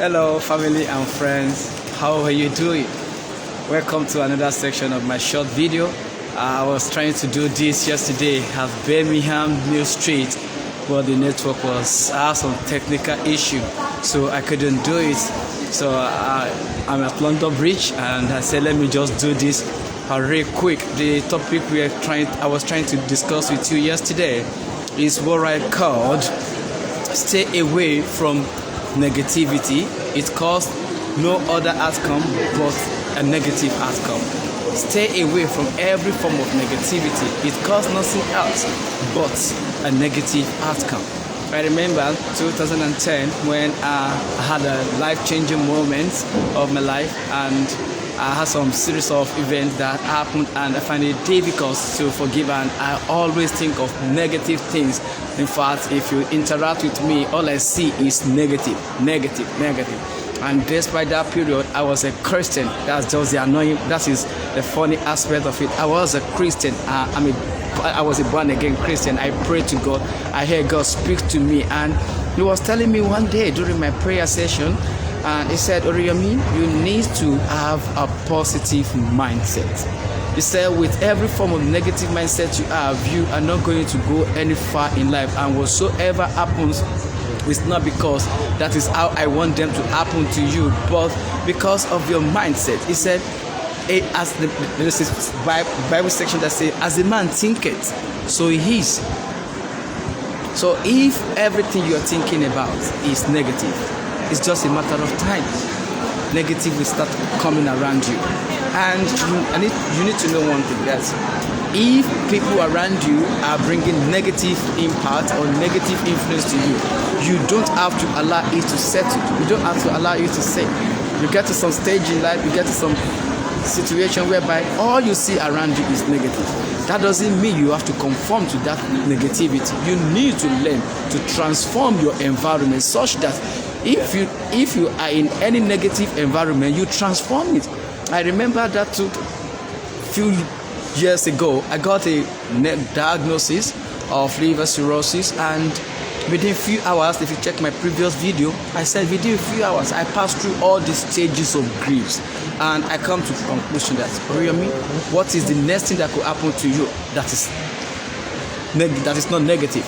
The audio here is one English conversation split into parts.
Hello, family and friends. How are you doing? Welcome to another section of my short video. I was trying to do this yesterday at Birmingham New Street, but the network was had some technical issue, so I couldn't do it. So I'm at London Bridge, and I said, let me just do this real quick. The topic I was trying to discuss with you yesterday is what I called "Stay away from negativity. It caused no other outcome but a negative outcome." Stay away from every form of negativity. It caused nothing else but a negative outcome. I remember 2010 when I had a life-changing moment of my life, and I had some series of events that happened, and I find it difficult to forgive, and I always think of negative things. In fact, if you interact with me, all I see is negative. And despite that period, I was a Christian. That's just the annoying, that is the funny aspect of it. I was a Christian. I was a born-again Christian. I prayed to God. I heard God speak to me, and He was telling me one day during my prayer session, and He said, "Oriyomi, you need to have a positive mindset." He said, with every form of negative mindset you have, you are not going to go any far in life, and whatsoever happens, it's not because that is how I want them to happen to you, but because of your mindset. He said, there's this Bible section that says, "As a man thinketh, so he is." So if everything you are thinking about is negative, it's just a matter of time. Negative will start coming around you. And you need to know one thing, that if people around you are bringing negative impact or negative influence to you, you don't have to allow it to settle. You don't have to allow it to say. You get to some stage in life, you get to some situation whereby all you see around you is negative. That doesn't mean you have to conform to that negativity. You need to learn to transform your environment such that if you are in any negative environment, you transform it. I remember that a few years ago, I got a diagnosis of liver cirrhosis, and within a few hours, if you check my previous video, I said within a few hours, I passed through all the stages of griefs, and I come to the conclusion that, Oriyomi, what is the next thing that could happen to you that is not negative?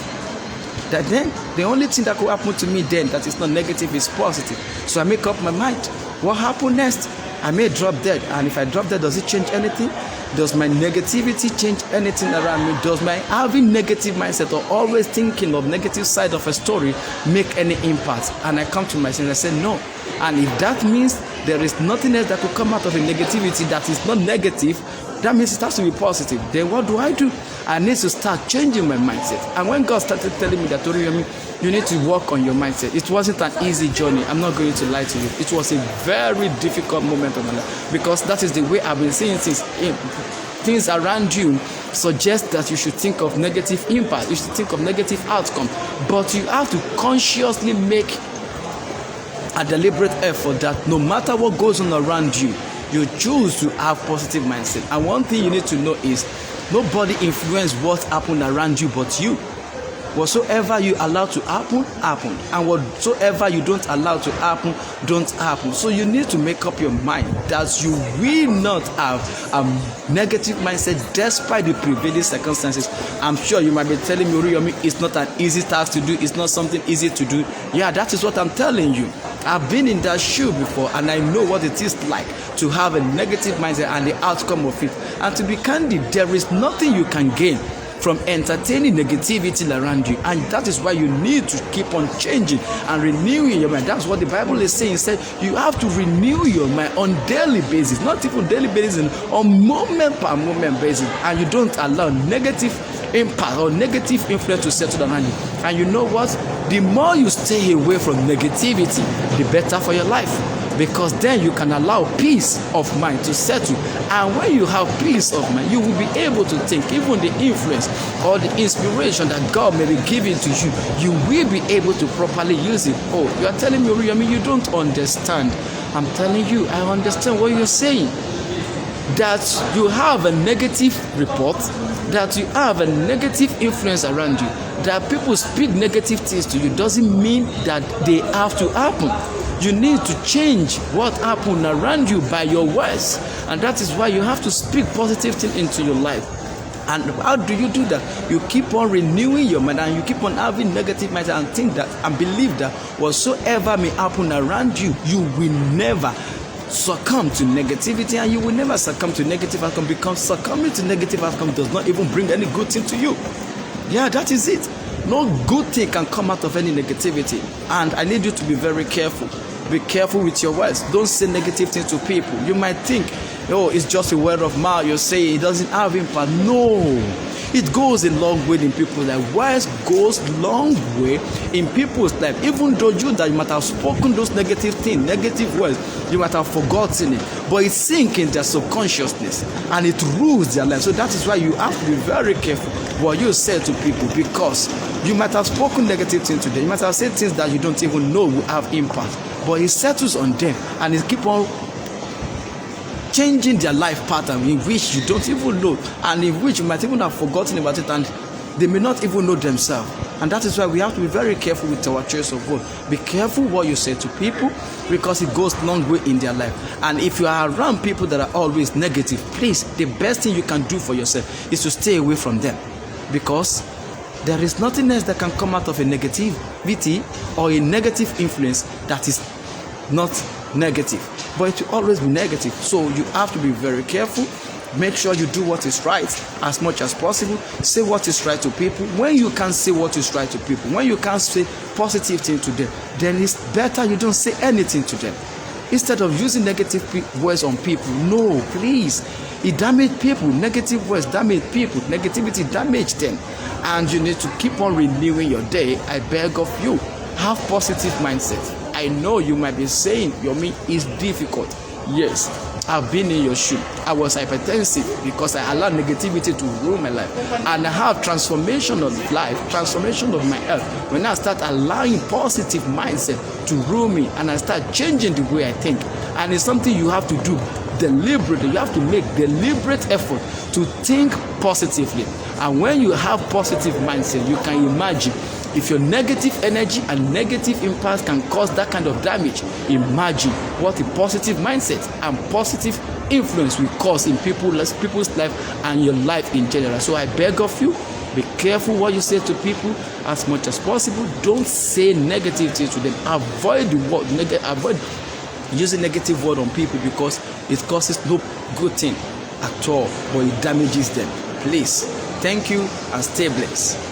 That then, the only thing that could happen to me then that is not negative is positive. So I make up my mind. What happened next? I may drop dead, and if I drop dead, does it change anything? Does my negativity change anything around me? Does my having negative mindset or always thinking of negative side of a story make any impact? And I come to myself and I say no. And if that means there is nothing else that could come out of a negativity that is not negative, that means it has to be positive. Then what do? I need to start changing my mindset. And when God started telling me that, Oriyomi, you need to work on your mindset, it wasn't an easy journey. I'm not going to lie to you. It was a very difficult moment of my life, because that is the way I've been seeing things. Things around you suggest that you should think of negative impact, you should think of negative outcome, but you have to consciously make a deliberate effort that no matter what goes on around you, you choose to have positive mindset. And one thing you need to know is nobody influences what happened around you but you. Whatsoever you allow to happen, happen. And whatsoever you don't allow to happen, don't happen. So you need to make up your mind that you will not have a negative mindset despite the prevailing circumstances. I'm sure you might be telling me, Oriyomi, it's not an easy task to do. It's not something easy to do. Yeah, that is what I'm telling you. I've been in that shoe before, and I know what it is like to have a negative mindset and the outcome of it. And to be candid, there is nothing you can gain from entertaining negativity around you, and that is why you need to keep on changing and renewing your mind. That's what the Bible is saying. It said you have to renew your mind on daily basis, not even daily basis, on moment per moment basis, and you don't allow negative impact or negative influence to settle around you. And you know what? The more you stay away from negativity, the better for your life, because then you can allow peace of mind to settle. And when you have peace of mind, you will be able to think. Even the influence or the inspiration that God may be giving to you, you will be able to properly use it. Oh, you are telling me, Oriyomi, you don't understand. I'm telling you, I understand what you're saying. That you have a negative report, that you have a negative influence around you, that people speak negative things to you, doesn't mean that they have to happen. You need to change what happened around you by your words. And that is why you have to speak positive things into your life. And how do you do that? You keep on renewing your mind, and you keep on having negative mindset and think that and believe that whatsoever may happen around you, you will never succumb to negativity, and you will never succumb to negative outcome, because succumbing to negative outcome does not even bring any good thing to you. Yeah, that is it. No good thing can come out of any negativity. And I need you to be very careful. Be careful with your words. Don't say negative things to people. You might think, oh, it's just a word of mouth. You're saying it doesn't have impact. No, it goes a long way in people's life. Words goes long way in people's life. Even though you might have spoken those negative things, negative words, you might have forgotten it, but it sinks in their subconsciousness and it rules their life. So that is why you have to be very careful what you say to people, because you might have spoken negative things today. You might have said things that you don't even know will have impact, but it settles on them and it keep on changing their life pattern in which you don't even know, and in which you might even have forgotten about it, and they may not even know themselves. And that is why we have to be very careful with our choice of word. Be careful what you say to people, because it goes long way in their life. And if you are around people that are always negative, please, the best thing you can do for yourself is to stay away from them, because there is nothing else that can come out of a negativity or a negative influence that is not negative, but it will always be negative. So you have to be very careful. Make sure you do what is right as much as possible. Say what is right to people. When you can't say what is right to people, when you can't say positive things to them, then it's better you don't say anything to them. Instead of using negative words on people, no, please. It damages people. Negative words damage people. Negativity damages them. And you need to keep on renewing your day. I beg of you, have positive mindset. I know you might be saying, Yomi, it's difficult. Yes, I've been in your shoe. I was hypertensive because I allowed negativity to rule my life. And I have transformation of life, transformation of my health. When I start allowing positive mindset to rule me, and I start changing the way I think. And it's something you have to do deliberately. You have to make deliberate effort to think positively. And when you have positive mindset, you can imagine if your negative energy and negative impact can cause that kind of damage, imagine what a positive mindset and positive influence will cause in people's life and your life in general. So I beg of you, be careful what you say to people as much as possible. Don't say negative things to them. Avoid the word, avoid using negative word on people, because it causes no good thing at all, but it damages them. Please, thank you and stay blessed.